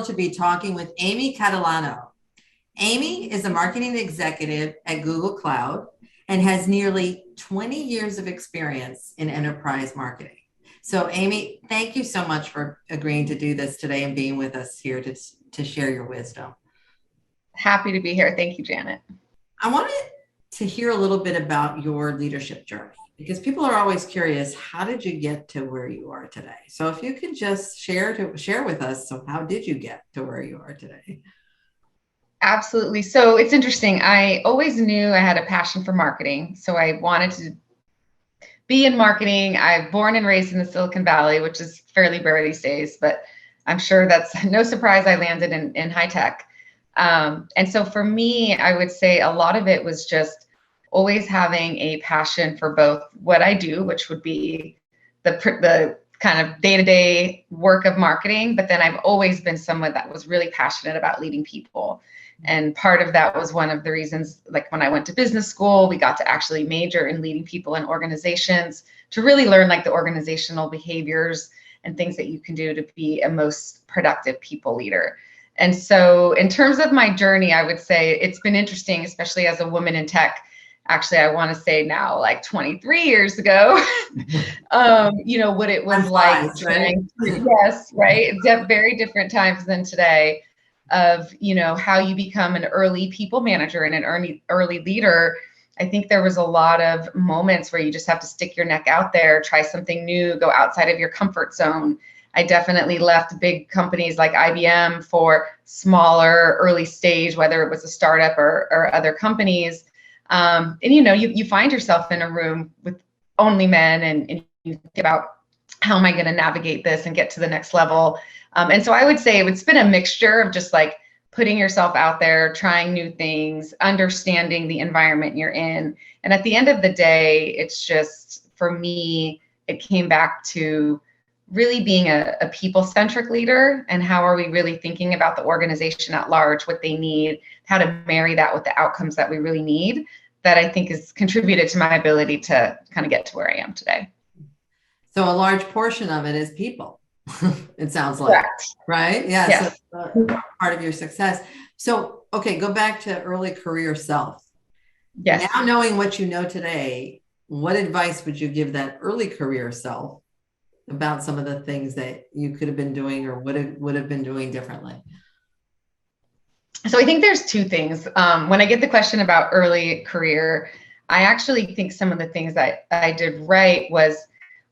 thrilled to be talking with Aimee Catalano. Aimee is a marketing executive at Google Cloud and has nearly 20 years of experience in enterprise marketing. So Aimee, thank you so much for agreeing to do this today and being with us here to share your wisdom. Happy to be here. Thank you, Janet. I wanted to hear a little bit about your leadership journey because people are always curious, how did you get to where you are today? So if you could just share with us, so how did you get to where you are today? Absolutely. So it's interesting. I always knew I had a passion for marketing. So I wanted to be in marketing. I'm born and raised in the Silicon Valley, which is fairly rare these days, but I'm sure that's no surprise I landed in high tech. And so for me, I would say a lot of it was just always having a passion for both what I do, which would be the kind of day-to-day work of marketing, but then I've always been someone that was really passionate about leading people. And part of that was one of the reasons, like when I went to business school, we got to actually major in leading people in organizations to really learn like the organizational behaviors and things that you can do to be a most productive people leader. And so in terms of my journey, I would say it's been interesting, especially as a woman in tech. Actually, I want to say now, like 23 years ago, what it was like. Right? Yes, right. It's very different times than today of, how you become an early people manager and an early leader. I think there was a lot of moments where you just have to stick your neck out there, try something new, go outside of your comfort zone. I definitely left big companies like IBM for smaller, early stage, whether it was a startup or other companies. And you find yourself in a room with only men and you think about how am I going to navigate this and get to the next level. And so I would say it's been a mixture of just like putting yourself out there, trying new things, understanding the environment you're in. And at the end of the day, it's just, for me, it came back to really being a people-centric leader and how are we really thinking about the organization at large, what they need, how to marry that with the outcomes that we really need, that I think has contributed to my ability to kind of get to where I am today. So a large portion of it is people, it sounds like. Correct. Right? Yeah. Yes. So part of your success. So, okay, go back to early career self. Yes. Now knowing what you know today, what advice would you give that early career self about some of the things that you could have been doing or would have been doing differently? So I think there's two things. When I get the question about early career, I actually think some of the things that I did right was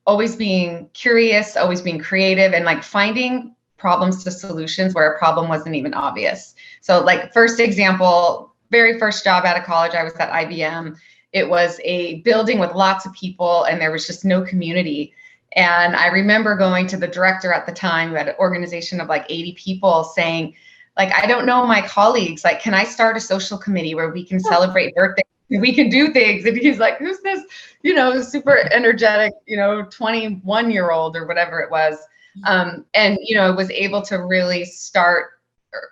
always being curious, always being creative, and like finding problems to solutions where a problem wasn't even obvious. So like first example, very first job out of college, I was at IBM. It was a building with lots of people and there was just no community. And I remember going to the director at the time, who had an organization of like 80 people, saying, like, I don't know my colleagues, like, can I start a social committee where we can celebrate birthdays? We can do things. And he's like, who's this, super energetic, 21-year-old or whatever it was. And, was able to really start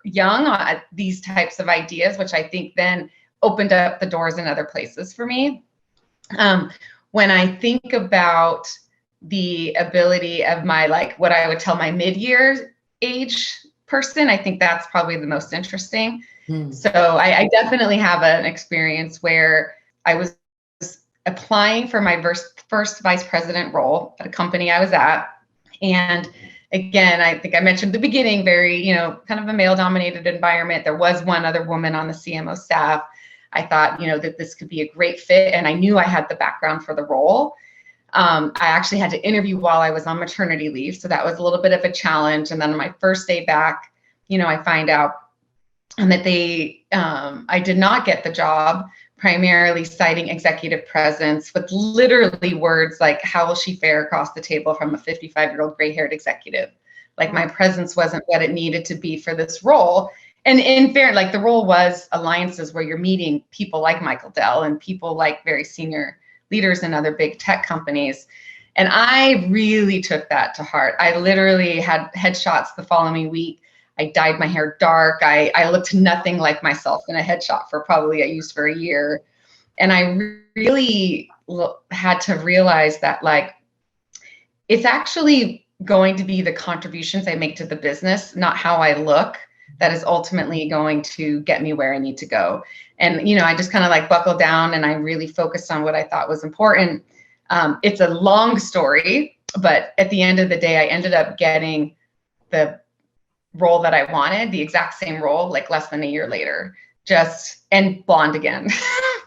young on these types of ideas, which I think then opened up the doors in other places for me. When I think about the ability of my, like, what I would tell my mid-year age person, I think that's probably the most interesting. So I definitely have an experience where I was applying for my first vice president role at a company I was at. And again, I think I mentioned at the beginning, very, kind of a male dominated environment. There was one other woman on the CMO staff. I thought, that this could be a great fit. And I knew I had the background for the role. I actually had to interview while I was on maternity leave. So that was a little bit of a challenge. And then on my first day back, I find out that I did not get the job, primarily citing executive presence with literally words like, how will she fare across the table from a 55-year-old gray-haired executive? Like my presence wasn't what it needed to be for this role. And in fairness, like the role was alliances where you're meeting people like Michael Dell and people like very senior leaders in other big tech companies. And I really took that to heart. I literally had headshots the following week. I dyed my hair dark. I looked nothing like myself in a headshot for probably I used for a year. And I really had to realize that, like, it's actually going to be the contributions I make to the business, not how I look, that is ultimately going to get me where I need to go. And, I just kind of like buckled down and I really focused on what I thought was important. It's a long story, but at the end of the day, I ended up getting the role that I wanted, the exact same role, like less than a year later, and blonde again.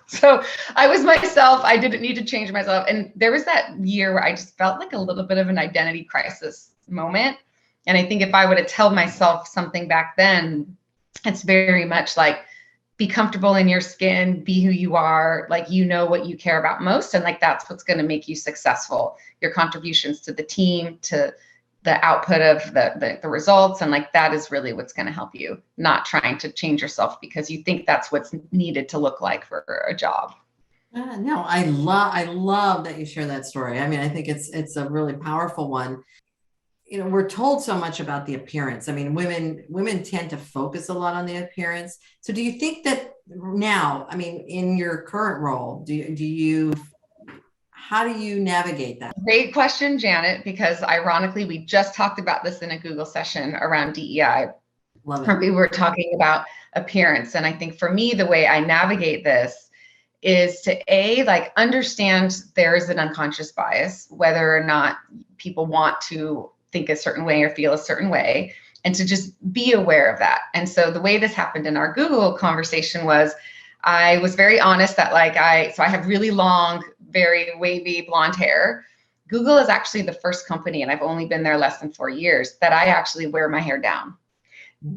So I was myself. I didn't need to change myself. And there was that year where I just felt like a little bit of an identity crisis moment. And I think if I would have told myself something back then, it's very much like, be comfortable in your skin, be who you are, like, what you care about most. And like, that's what's going to make you successful. Your contributions to the team, to the output of the results. And like, that is really what's going to help you, not trying to change yourself because you think that's what's needed to look like for a job. No, I love that you share that story. I mean, I think it's a really powerful one. We're told so much about the appearance. I mean, women tend to focus a lot on the appearance. So do you think that now, I mean, in your current role, how do you navigate that? Great question, Janet, because ironically, we just talked about this in a Google session around DEI. Love it. We were talking about appearance. And I think for me, the way I navigate this is to understand there is an unconscious bias, whether or not people want to think a certain way or feel a certain way, and to just be aware of that. And so the way this happened in our Google conversation was, I was very honest that I have really long, very wavy blonde hair. Google is actually the first company, and I've only been there less than 4 years, that I actually wear my hair down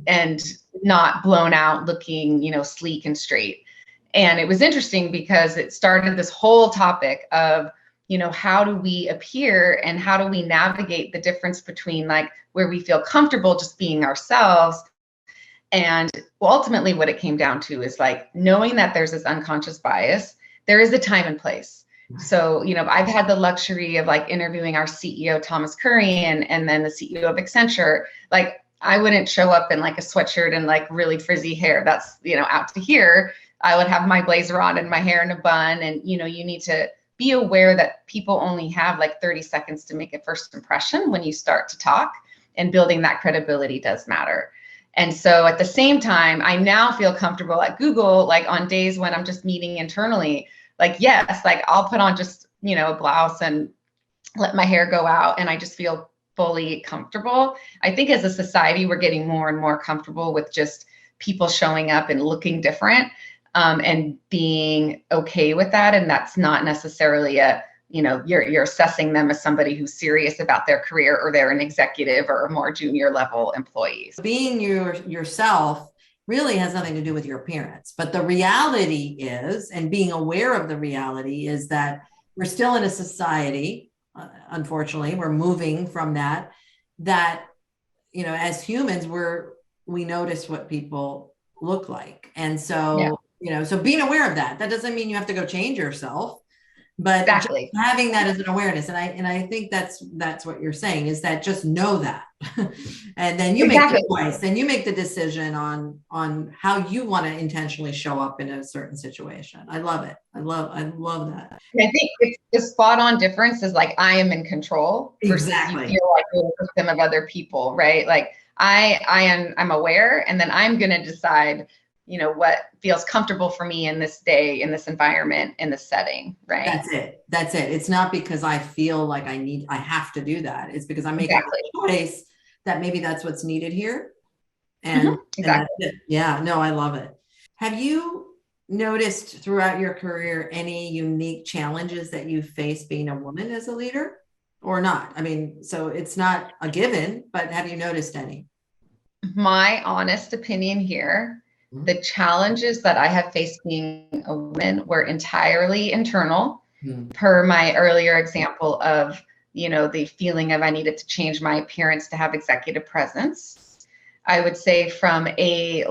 and not blown out, looking, sleek and straight. And it was interesting because it started this whole topic of, how do we appear and how do we navigate the difference between where we feel comfortable just being ourselves. And ultimately what it came down to is knowing that there's this unconscious bias, there is a time and place. So, I've had the luxury of interviewing our CEO, Thomas Curry, and then the CEO of Accenture. I wouldn't show up in a sweatshirt and really frizzy hair. That's, out to here. I would have my blazer on and my hair in a bun. And, you need to be aware that people only have 30 seconds to make a first impression when you start to talk, and building that credibility does matter. And so at the same time, I now feel comfortable at Google, on days when I'm just meeting internally, yes, I'll put on just, a blouse and let my hair go out, and I just feel fully comfortable. I think as a society, we're getting more and more comfortable with just people showing up and looking different. And being okay with that. And that's not necessarily you're assessing them as somebody who's serious about their career, or they're an executive or a more junior level employee. Being yourself really has nothing to do with your appearance. But the reality is, and being aware of the reality is, that we're still in a society, unfortunately, we're moving from that, as humans, we notice what people look like. And so, so being aware of that doesn't mean you have to go change yourself, but exactly, having that as an awareness. And I think that's what you're saying, is that just know that. And then you make the choice, then you make the decision on how you want to intentionally show up in a certain situation. I love it. I love that. I think it's the spot on difference is I am in control. Exactly. You feel you're the victim of other people, right? I'm aware, and then I'm going to decide, what feels comfortable for me in this day, in this environment, in this setting, right? That's it. It's not because I feel like I have to do that. It's because I'm making a choice that maybe that's what's needed here. And, exactly. And yeah, no, I love it. Have you noticed throughout your career any unique challenges that you face being a woman as a leader, or not? I mean, so it's not a given, but have you noticed any? My honest opinion here, the challenges that I have faced being a woman were entirely internal, per my earlier example of, the feeling of I needed to change my appearance to have executive presence. I would say from a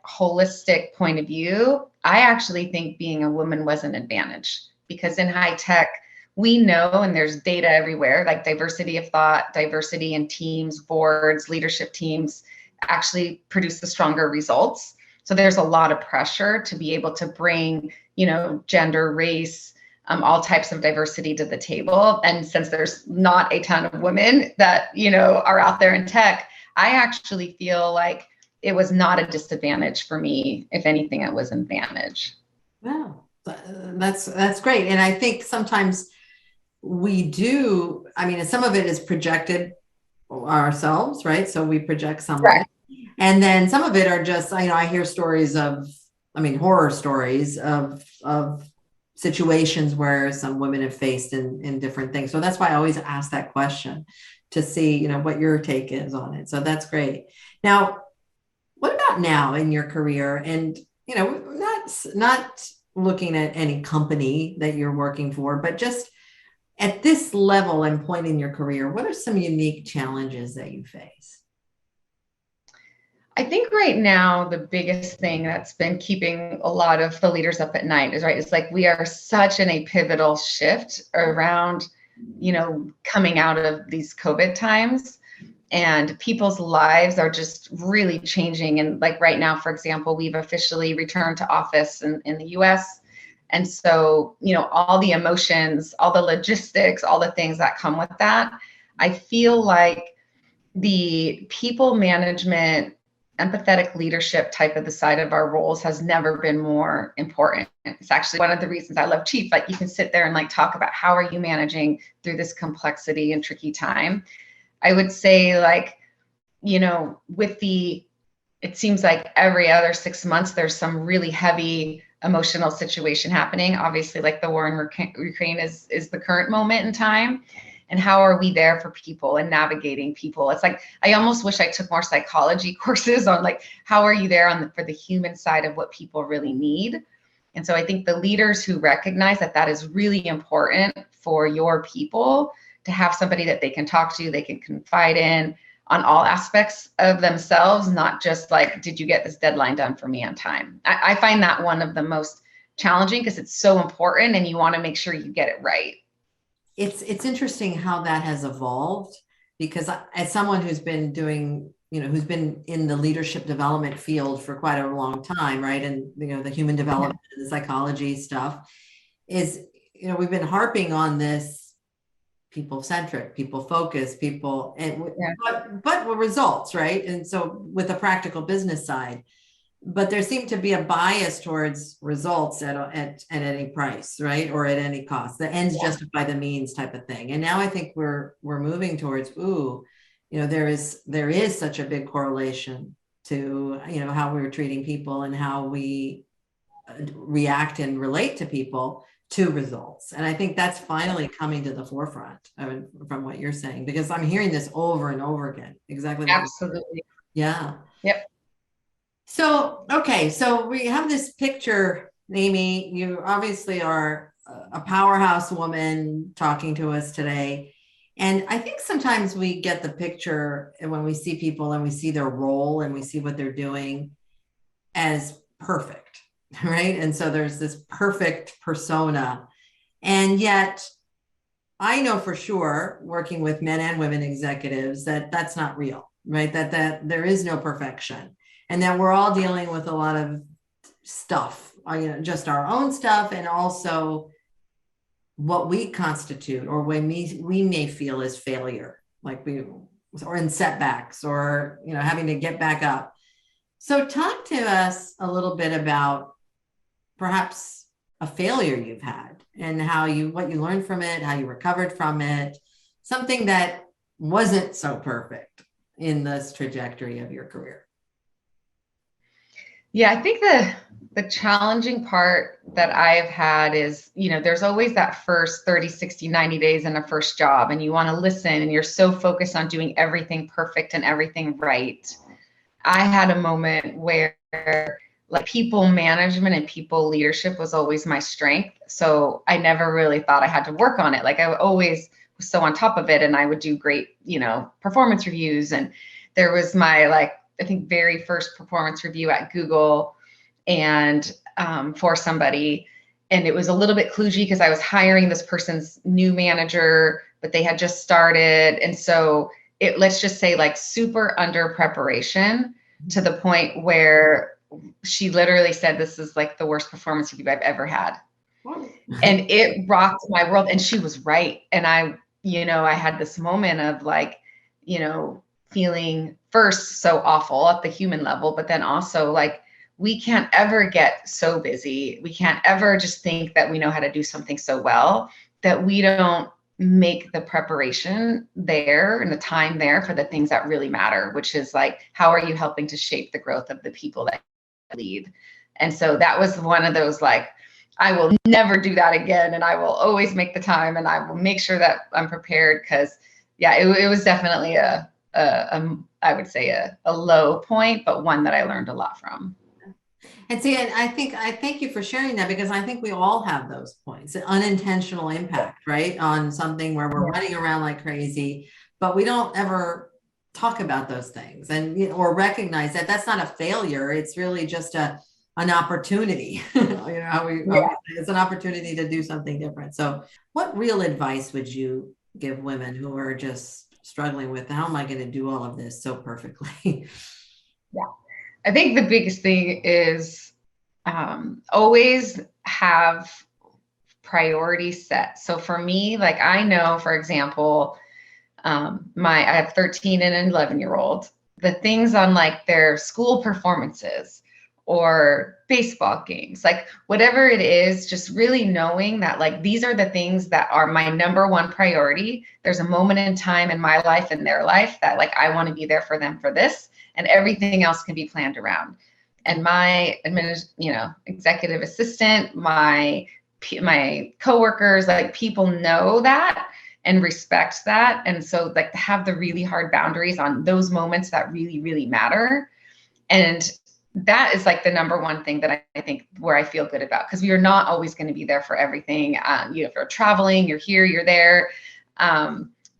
holistic point of view, I actually think being a woman was an advantage, because in high tech, we know, and there's data everywhere, diversity of thought, diversity in teams, boards, leadership teams actually produce the stronger results. So there's a lot of pressure to be able to bring, gender, race, all types of diversity to the table. And since there's not a ton of women that, are out there in tech, I actually feel like it was not a disadvantage for me. If anything, it was an advantage. Wow, that's great. And I think sometimes we do, some of it is projected ourselves, right? So we project some of it. And then some of it are just, I hear stories of, horror stories of situations where some women have faced in different things. So that's why I always ask that question to see, what your take is on it. So that's great. Now, what about now in your career? And, not looking at any company that you're working for, but just at this level and point in your career, what are some unique challenges that you face? I think right now, the biggest thing that's been keeping a lot of the leaders up at night is, it's like we are such in a pivotal shift around, coming out of these COVID times, and people's lives are just really changing. And like right now, for example, we've officially returned to office in the US. And so, all the emotions, all the logistics, all the things that come with that, I feel like the people management, empathetic leadership type of the side of our roles has never been more important. It's actually one of the reasons I love Chief. Like, you can sit there and like talk about how are you managing through this complexity and tricky time. I would say, like, it seems like every other 6 months, there's some really heavy emotional situation happening. Obviously, like the war in Ukraine is the current moment in time. And how are we there for people and navigating people? It's like, I almost wish I took more psychology courses on like, how are you there for the human side of what people really need? And so I think the leaders who recognize that is really important for your people, to have somebody that they can talk to, they can confide in on all aspects of themselves, not just like, did you get this deadline done for me on time? I find that one of the most challenging because it's so important and you want to make sure you get it right. It's interesting how that has evolved, because as someone who's been doing, who's been in the leadership development field for quite a long time, right? And, the human development, and the psychology stuff is, we've been harping on this people-centric, people-focused, but with results, right? And so with the practical business side, but there seemed to be a bias towards results at any price, right? Or at any cost. The ends justify the means type of thing. And now I think we're moving towards, there is such a big correlation to, how we're treating people and how we react and relate to people to results. And I think that's finally coming to the forefront from what you're saying, because I'm hearing this over and over again. Exactly. Absolutely. Yeah. Yep. So, okay. So we have this picture, Aimee. You obviously are a powerhouse woman talking to us today. And I think sometimes we get the picture when we see people and we see their role and we see what they're doing as perfect, right? And so there's this perfect persona. And yet I know for sure, working with men and women executives, that that's not real, right? That there is no perfection, and that we're all dealing with a lot of stuff, just our own stuff, and also what we constitute or when we may feel as failure, or in setbacks, or having to get back up. So talk to us a little bit about perhaps a failure you've had and what you learned from it, how you recovered from it, something that wasn't so perfect in this trajectory of your career. Yeah, I think the challenging part that I've had is, there's always that first 30, 60, 90 days in a first job, and you want to listen and you're so focused on doing everything perfect and everything right. I had a moment where like people management and people leadership was always my strength. So I never really thought I had to work on it. Like, I always was so on top of it, and I would do great, performance reviews. And there was my, I think very first performance review at Google, and for somebody, and it was a little bit kludgy because I was hiring this person's new manager, but they had just started. And so let's just say super under preparation, to the point where she literally said, this is like the worst performance review I've ever had. And it rocked my world. And she was right. And I had this moment of like, feeling first so awful at the human level, but then also like, we can't ever get so busy. We can't ever just think that we know how to do something so well that we don't make the preparation there and the time there for the things that really matter, which is like, how are you helping to shape the growth of the people that lead? And so that was one of those, like, I will never do that again. And I will always make the time and I will make sure that I'm prepared. Cause yeah, it was definitely I would say a low point, but one that I learned a lot from. And see, and I thank you for sharing that, because I think we all have those points, an unintentional impact, right? On something where we're running around like crazy, but we don't ever talk about those things or recognize that that's not a failure. It's really just an opportunity. It's an opportunity to do something different. So what real advice would you give women who are just struggling with, how am I going to do all of this so perfectly? Yeah. I think the biggest thing is always have priorities set. So for me, like I know, for example, I have 13 and an 11-year-old, the things on like their school performances or baseball games, like whatever it is, just really knowing that like these are the things that are my number one priority. There's a moment in time in my life and their life that like I want to be there for them for this, and everything else can be planned around. And my executive assistant, my coworkers, like people know that and respect that. And so like to have the really hard boundaries on those moments that really, really matter. And that is like the number one thing that I think where I feel good about, because we are not always going to be there for everything. If you're traveling, you're here, you're there.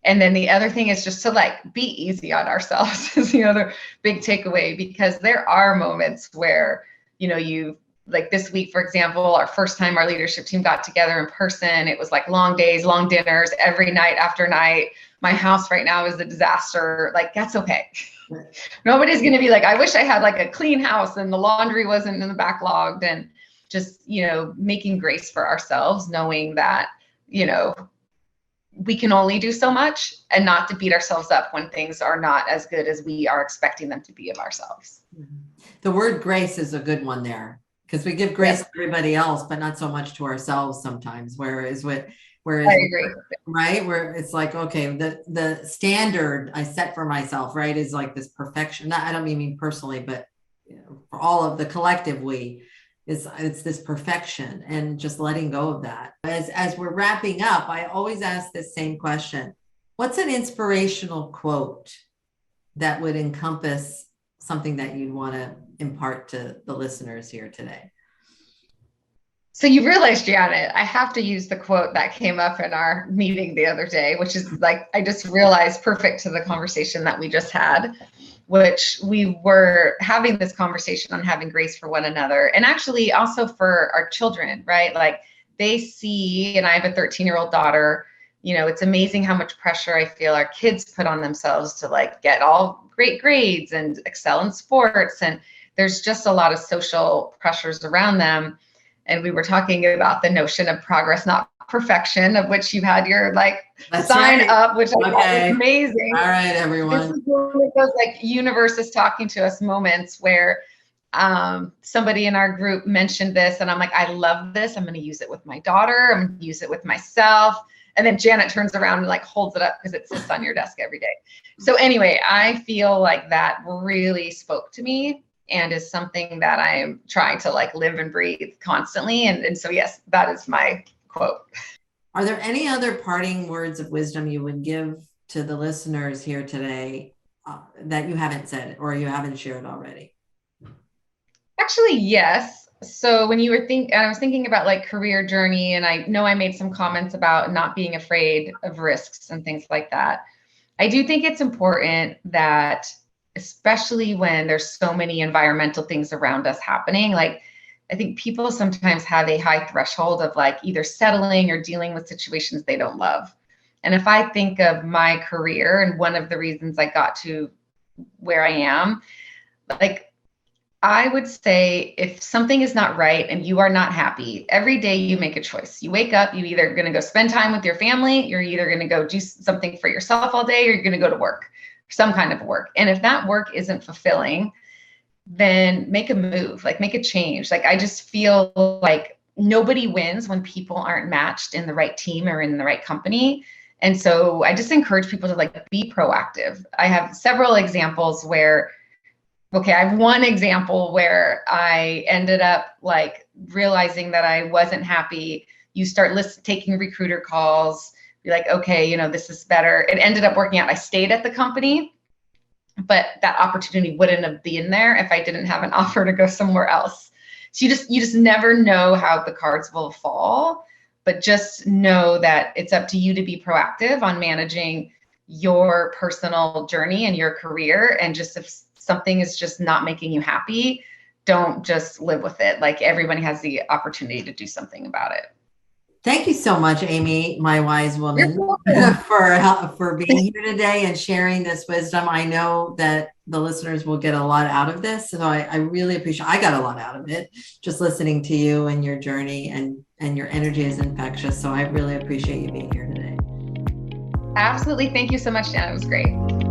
And then the other thing is just to like be easy on ourselves is the other big takeaway, because there are moments where, you like this week, for example, our first time our leadership team got together in person, it was like long days, long dinners, every night after night. My house right now is a disaster. Like, that's okay. Nobody's going to be like, I wish I had like a clean house and the laundry wasn't in the backlogged. And just, making grace for ourselves, knowing that, we can only do so much, and not to beat ourselves up when things are not as good as we are expecting them to be of ourselves. The word grace is a good one there, because we give grace to everybody else, but not so much to ourselves sometimes. Whereas I agree. Right, where it's like, okay, the standard I set for myself, right, is like this perfection. I don't mean me personally, but for all of the collective we, it's this perfection, and just letting go of that. As we're wrapping up, I always ask this same question: what's an inspirational quote that would encompass something that you'd want to impart to the listeners here today? So you realize, Janet, I have to use the quote that came up in our meeting the other day, which is like, I just realized perfect to the conversation that we just had, which we were having this conversation on having grace for one another, and actually also for our children, right? Like they see, and I have a 13-year-old daughter, it's amazing how much pressure I feel our kids put on themselves to like get all great grades and excel in sports. And there's just a lot of social pressures around them. And we were talking about the notion of progress, not perfection, of which you had your like sign up, which I thought was amazing. All right, everyone. This is one of those like universe is talking to us moments where somebody in our group mentioned this, and I'm like, I love this. I'm going to use it with my daughter. I'm going to use it with myself. And then Janet turns around and like holds it up because it sits on your desk every day. So anyway, I feel like that really spoke to me, and is something that I'm trying to like live and breathe constantly. And so, yes, that is my quote. Are there any other parting words of wisdom you would give to the listeners here today that you haven't said or you haven't shared already? Actually, yes. So when you were I was thinking about like career journey, and I know I made some comments about not being afraid of risks and things like that. I do think it's important that, especially when there's so many environmental things around us happening, like I think people sometimes have a high threshold of like either settling or dealing with situations they don't love. And if I think of my career and one of the reasons I got to where I am, like I would say if something is not right and you are not happy, every day you make a choice. You wake up, you either going to go spend time with your family, you're either going to go do something for yourself all day, or you're going to go to work, some kind of work. And if that work isn't fulfilling, then make a move, like make a change. Like I just feel like nobody wins when people aren't matched in the right team or in the right company. And so I just encourage people to like be proactive. I have several examples where, okay, I have one example where I ended up like realizing that I wasn't happy. You start taking recruiter calls, be like, okay, you know, this is better. It ended up working out. I stayed at the company, but that opportunity wouldn't have been there if I didn't have an offer to go somewhere else. So you just never know how the cards will fall, but just know that it's up to you to be proactive on managing your personal journey and your career. And just if something is just not making you happy, don't just live with it. Like everybody has the opportunity to do something about it. Thank you so much, Aimee, my wise woman, for being here today and sharing this wisdom. I know that the listeners will get a lot out of this. So I really appreciate, I got a lot out of it just listening to you and your journey, and your energy is infectious. So I really appreciate you being here today. Absolutely. Thank you so much, Jan. It was great.